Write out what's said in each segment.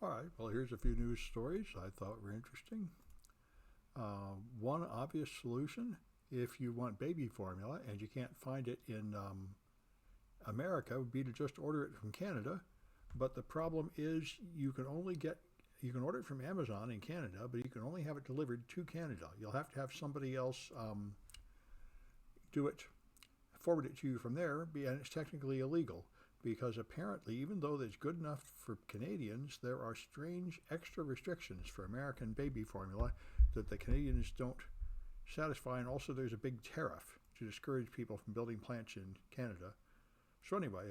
All right, well, here's a few news stories I thought were interesting. One obvious solution, if you want baby formula and you can't find it in America, would be to just order it from Canada. But the problem is you can order it from Amazon in Canada, but you can only have it delivered to Canada. You'll have to have somebody else do it, forward it to you from there, and it's technically illegal because apparently, even though it's good enough for Canadians, there are strange extra restrictions for American baby formula that the Canadians don't satisfy, and also there's a big tariff to discourage people from building plants in Canada. So anyway,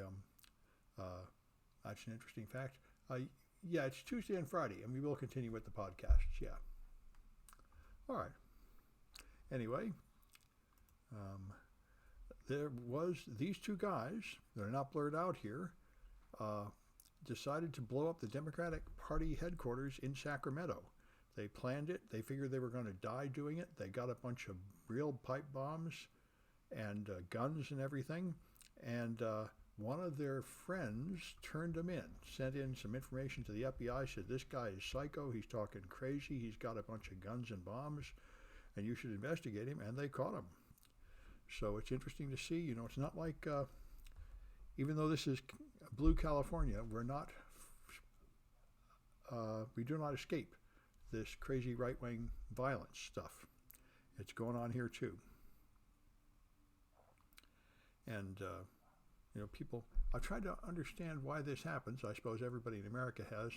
that's an interesting fact. Yeah, it's Tuesday and Friday, and we will continue with the podcasts. Yeah. All right. Anyway, there was these two guys, they're not blurred out here, decided to blow up the Democratic Party headquarters in Sacramento. They planned it. They figured they were going to die doing it. They got a bunch of real pipe bombs and guns and everything. And one of their friends turned them in, sent in some information to the FBI, said, this guy is psycho. He's talking crazy. He's got a bunch of guns and bombs, and you should investigate him. And they caught him. So it's interesting to see, it's not like, even though this is blue California, we do not escape this crazy right-wing violence stuff. It's going on here too. And, people, I've tried to understand why this happens. I suppose everybody in America has.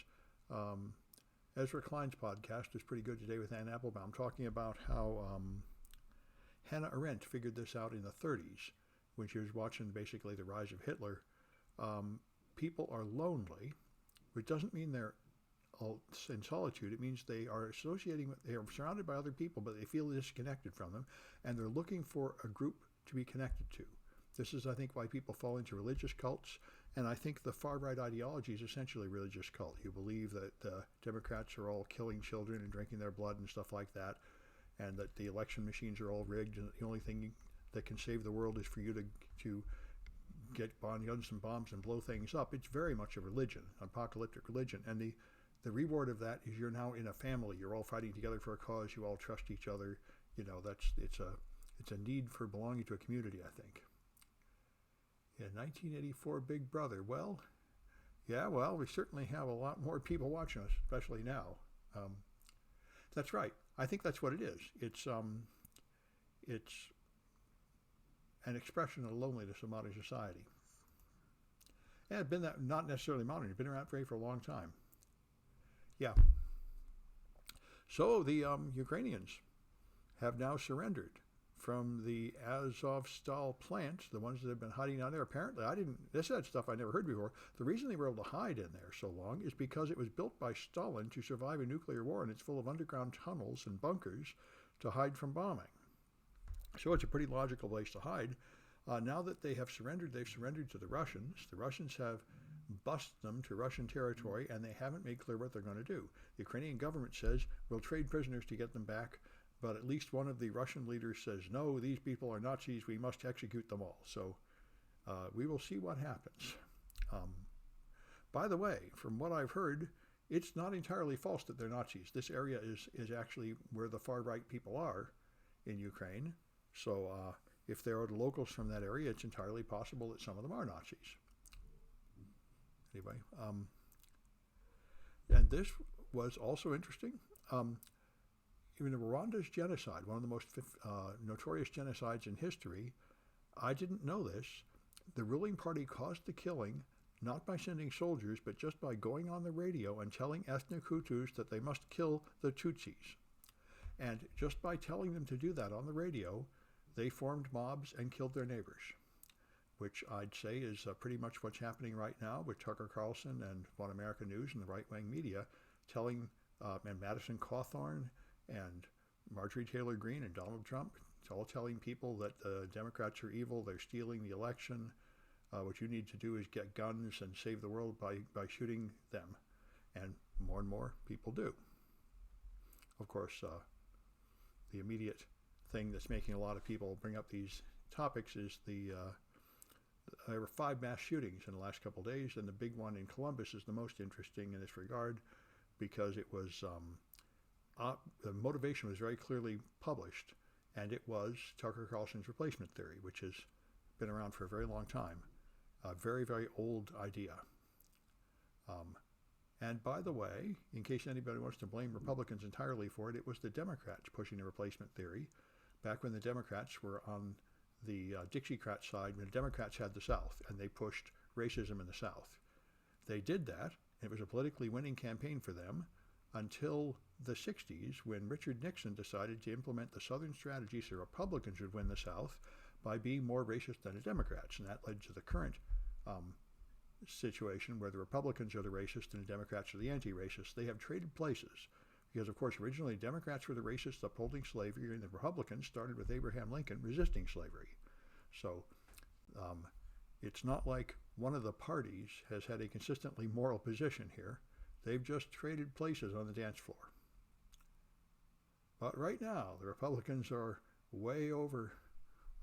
Ezra Klein's podcast is pretty good today with Ann Applebaum, talking about how Hannah Arendt figured this out in the 30s when she was watching basically the rise of Hitler. People are lonely, which doesn't mean they're in solitude. It means they are surrounded by other people, but they feel disconnected from them, and they're looking for a group to be connected to. This is, I think, why people fall into religious cults, and I think the far-right ideology is essentially a religious cult. You believe that Democrats are all killing children and drinking their blood and stuff like that, and that the election machines are all rigged, and the only thing that can save the world is for you to get guns and bombs and blow things up. It's very much a religion, apocalyptic religion, and the reward of that is you're now in a family. You're all fighting together for a cause. You all trust each other. It's a need for belonging to a community, I think. Yeah, 1984 Big Brother. Well, we certainly have a lot more people watching us, especially now. That's right. I think that's what it is. It's an expression of the loneliness of modern society. And it's been that, not necessarily modern. It's been around for a long time. Yeah. So the Ukrainians have now surrendered from the Azovstal plant, the ones that have been hiding down there. Apparently, this is stuff I never heard before. The reason they were able to hide in there so long is because it was built by Stalin to survive a nuclear war, and it's full of underground tunnels and bunkers to hide from bombing. So it's a pretty logical place to hide. Now that they have surrendered, they've surrendered to the Russians. The Russians have bussed them to Russian territory, and they haven't made clear what they're going to do. The Ukrainian government says, we'll trade prisoners to get them back, but at least one of the Russian leaders says, no, these people are Nazis, we must execute them all. So we will see what happens. By the way, from what I've heard, it's not entirely false that they're Nazis. This area is actually where the far-right people are in Ukraine. So if there are locals from that area, it's entirely possible that some of them are Nazis. Anyway, and this was also interesting. Even Rwanda's genocide, one of the most notorious genocides in history, I didn't know this. The ruling party caused the killing not by sending soldiers, but just by going on the radio and telling ethnic Hutus that they must kill the Tutsis. And just by telling them to do that on the radio, they formed mobs and killed their neighbors, which I'd say is pretty much what's happening right now with Tucker Carlson and One American News and the right-wing media telling, and Madison Cawthorn and Marjorie Taylor Greene and Donald Trump, it's all telling people that the Democrats are evil, they're stealing the election. What you need to do is get guns and save the world by shooting them. And more people do. Of course, the immediate thing that's making a lot of people bring up these topics is the there were 5 mass shootings in the last couple of days, and the big one in Columbus is the most interesting in this regard because it was the motivation was very clearly published, and it was Tucker Carlson's replacement theory, which has been around for a very long time, a very, very old idea. And by the way, in case anybody wants to blame Republicans entirely for it, it was the Democrats pushing the replacement theory back when the Democrats were on the Dixiecrat side, when the Democrats had the South, and they pushed racism in the South. They did that, and it was a politically winning campaign for them until the 60s, when Richard Nixon decided to implement the Southern strategy so Republicans would win the South by being more racist than the Democrats. And that led to the current situation where the Republicans are the racist and the Democrats are the anti-racist. They have traded places because, of course, originally Democrats were the racists upholding slavery, and the Republicans started with Abraham Lincoln resisting slavery. So it's not like one of the parties has had a consistently moral position here. They've just traded places on the dance floor. But right now, the Republicans are way over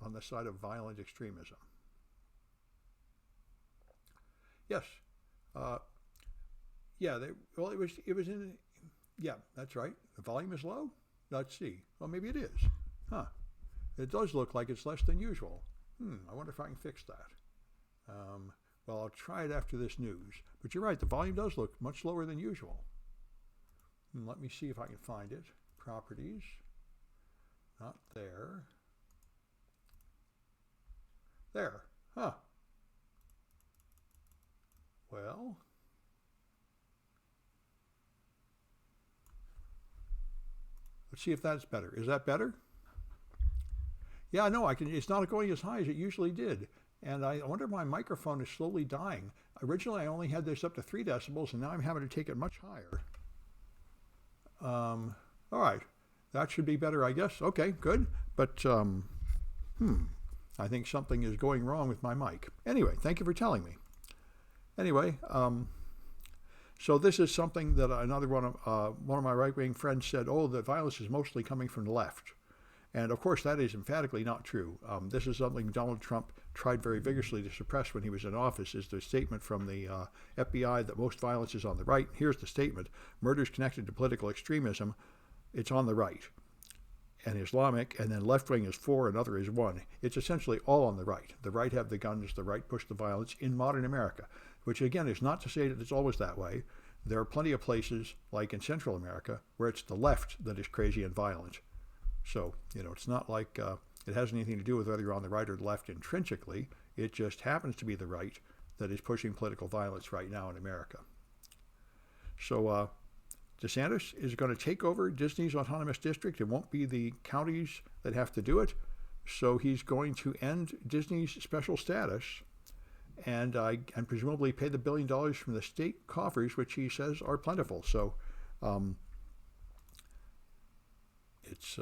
on the side of violent extremism. Yes. Yeah, it was in, yeah, that's right. The volume is low? Let's see. Well, maybe it is. Huh. It does look like it's less than usual. I wonder if I can fix that. Well, I'll try it after this news. But you're right, the volume does look much lower than usual. Let me see if I can find it. Properties. Not there. There. Huh. Well, let's see if that's better. Is that better? Yeah, no, it's not going as high as it usually did. And I wonder if my microphone is slowly dying. Originally, I only had this up to 3 decibels, and now I'm having to take it much higher. All right. That should be better, I guess. Okay, good. But, I think something is going wrong with my mic. Anyway, thank you for telling me. Anyway, so this is something that another one of my right-wing friends said, the violence is mostly coming from the left. And of course, that is emphatically not true. This is something Donald Trump tried very vigorously to suppress when he was in office, is the statement from the FBI that most violence is on the right. Here's the statement: murders connected to political extremism, it's on the right. And Islamic, and then left-wing is 4 and other is 1. It's essentially all on the right. The right have the guns, the right push the violence in modern America, which again is not to say that it's always that way. There are plenty of places, like in Central America, where it's the left that is crazy and violent. So, it's not like it has anything to do with whether you're on the right or the left intrinsically. It just happens to be the right that is pushing political violence right now in America. So DeSantis is going to take over Disney's autonomous district. It won't be the counties that have to do it. So he's going to end Disney's special status and presumably pay the $1 billion from the state coffers, which he says are plentiful. So it's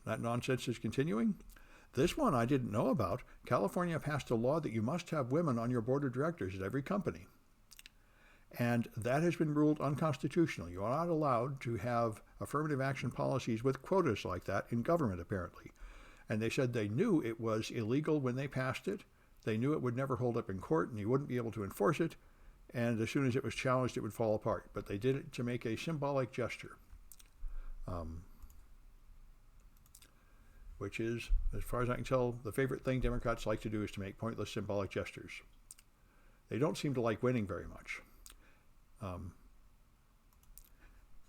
that nonsense is continuing. This one I didn't know about. California passed a law that you must have women on your board of directors at every company. And that has been ruled unconstitutional. You are not allowed to have affirmative action policies with quotas like that in government, apparently. And they said they knew it was illegal when they passed it. They knew it would never hold up in court and you wouldn't be able to enforce it. And as soon as it was challenged, it would fall apart. But they did it to make a symbolic gesture. Which is, as far as I can tell, the favorite thing Democrats like to do is to make pointless symbolic gestures. They don't seem to like winning very much.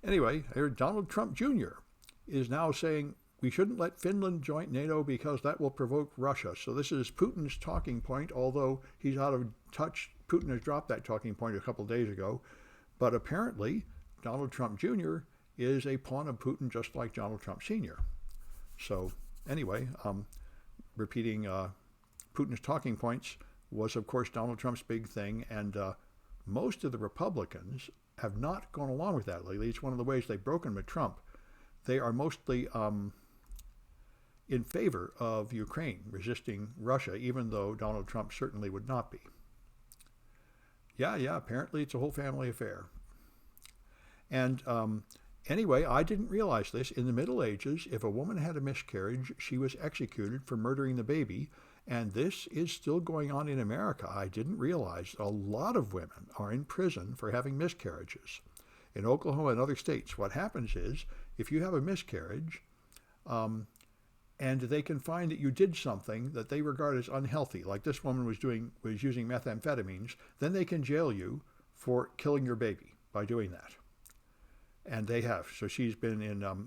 Anyway, Donald Trump Jr. is now saying we shouldn't let Finland join NATO because that will provoke Russia. So this is Putin's talking point, although he's out of touch. Putin has dropped that talking point a couple of days ago. But apparently, Donald Trump Jr. is a pawn of Putin, just like Donald Trump Sr. So anyway, repeating Putin's talking points was, of course, Donald Trump's big thing. And most of the Republicans have not gone along with that lately. It's one of the ways they've broken with Trump. They are mostly in favor of Ukraine resisting Russia, even though Donald Trump certainly would not be. Yeah, apparently it's a whole family affair. And anyway, I didn't realize this. In the Middle Ages, if a woman had a miscarriage, she was executed for murdering the baby, And this is still going on in America. I didn't realize a lot of women are in prison for having miscarriages. In Oklahoma and other states, what happens is if you have a miscarriage, and they can find that you did something that they regard as unhealthy, like this woman was using methamphetamines, then they can jail you for killing your baby by doing that. And they have. So she's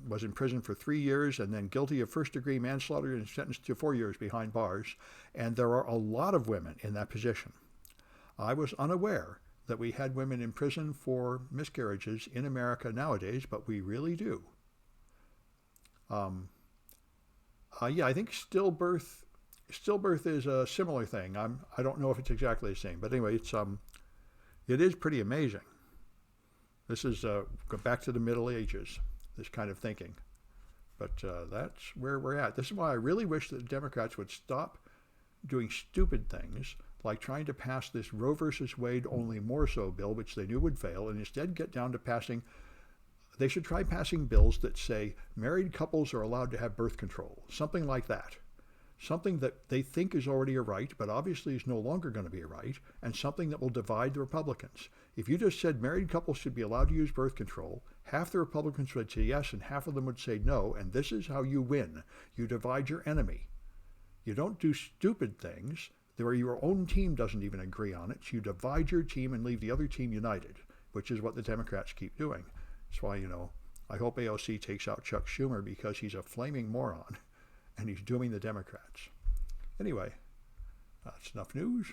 was in prison for 3 years and then guilty of first-degree manslaughter and sentenced to 4 years behind bars. And there are a lot of women in that position. I was unaware that we had women in prison for miscarriages in America nowadays, but we really do. I think stillbirth is a similar thing. I don't know if it's exactly the same, but anyway, it is pretty amazing. This is go back to the Middle Ages, this kind of thinking. But that's where we're at. This is why I really wish that the Democrats would stop doing stupid things like trying to pass this Roe versus Wade only more so bill, which they knew would fail, and instead get down to they should try passing bills that say married couples are allowed to have birth control, something like that. Something that they think is already a right, but obviously is no longer going to be a right, and something that will divide the Republicans. If you just said married couples should be allowed to use birth control, half the Republicans would say yes, and half of them would say no, and this is how you win. You divide your enemy. You don't do stupid things where your own team doesn't even agree on it. You divide your team and leave the other team united, which is what the Democrats keep doing. That's why, I hope AOC takes out Chuck Schumer because he's a flaming moron and he's dooming the Democrats. Anyway, that's enough news.